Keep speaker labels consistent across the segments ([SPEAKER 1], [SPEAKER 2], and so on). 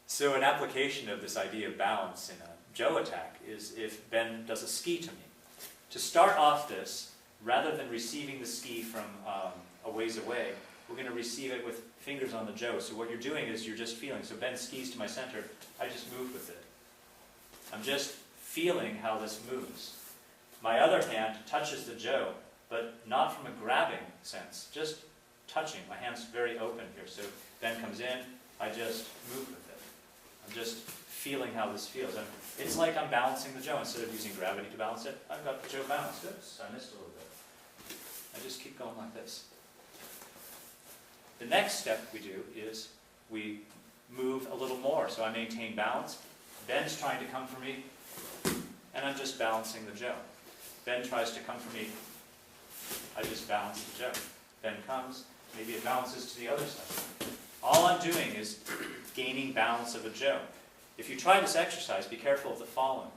[SPEAKER 1] So an application of this idea of balance in a Joe attack is if Ben does a ski to me. To start off this, rather than receiving the ski from a ways away, we're going to receive it with fingers on the Joe. So what you're doing is you're just feeling. So Ben skis to my center, I just move with it. I'm just feeling how this moves. My other hand touches the Joe, but not from a grabbing sense, just touching. My hand's very open here. So Ben comes in, I just move with it. I'm just feeling how this feels. And it's like I'm balancing the Joe. Instead of using gravity to balance it, I've got the Joe balanced. Oops, I missed a little bit. I just keep going like this. The next step we do is we move a little more. So I maintain balance. Ben's trying to come for me, and I'm just balancing the Joe. Ben tries to come for me, I just balance the Joe. Ben comes, maybe it bounces to the other side. All I'm doing is gaining balance of a Joe. If you try this exercise, be careful of the following.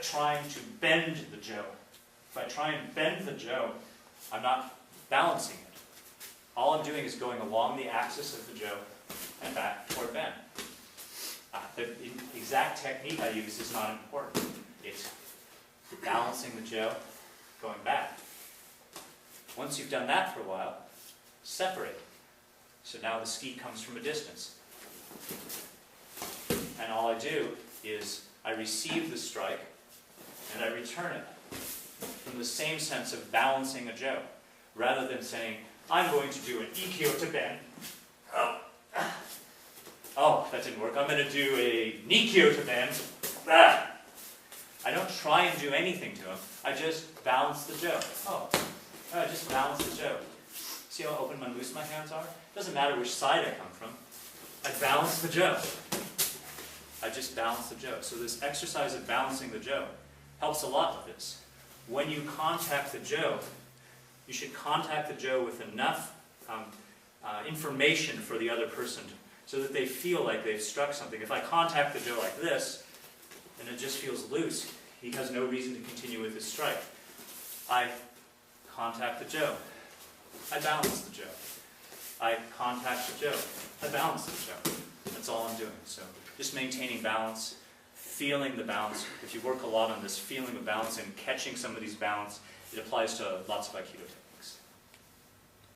[SPEAKER 1] Trying to bend the Joe. If I try and bend the Joe, I'm not balancing it. All I'm doing is going along the axis of the Joe and back toward Ben. The exact technique I use is not important. It's balancing the Joe, going back. Once you've done that for a while, separate. So now the ski comes from a distance. And all I do is I receive the strike and I return it from the same sense of balancing a Joe, rather than saying, I'm going to do an ikkyo to Ben. Oh, that didn't work. I'm going to do a nikkyo to Ben. I don't try and do anything to him. I just balance the Joe. I just balance the Joe. See how open and loose my hands are? Doesn't matter which side I come from. I balance the Joe. I just balance the Joe. So this exercise of balancing the Joe helps a lot with this. When you contact the Joe, you should contact the Joe with enough information for the other person so that they feel like they've struck something. If I contact the Joe like this, and it just feels loose, he has no reason to continue with his strike. I contact the Joe. I balance the Joe. I contact the Joe. I balance the Joe. That's all I'm doing. So just maintaining balance, feeling the balance. If you work a lot on this feeling of balance and catching some of these balance, it applies to lots of Aikido techniques.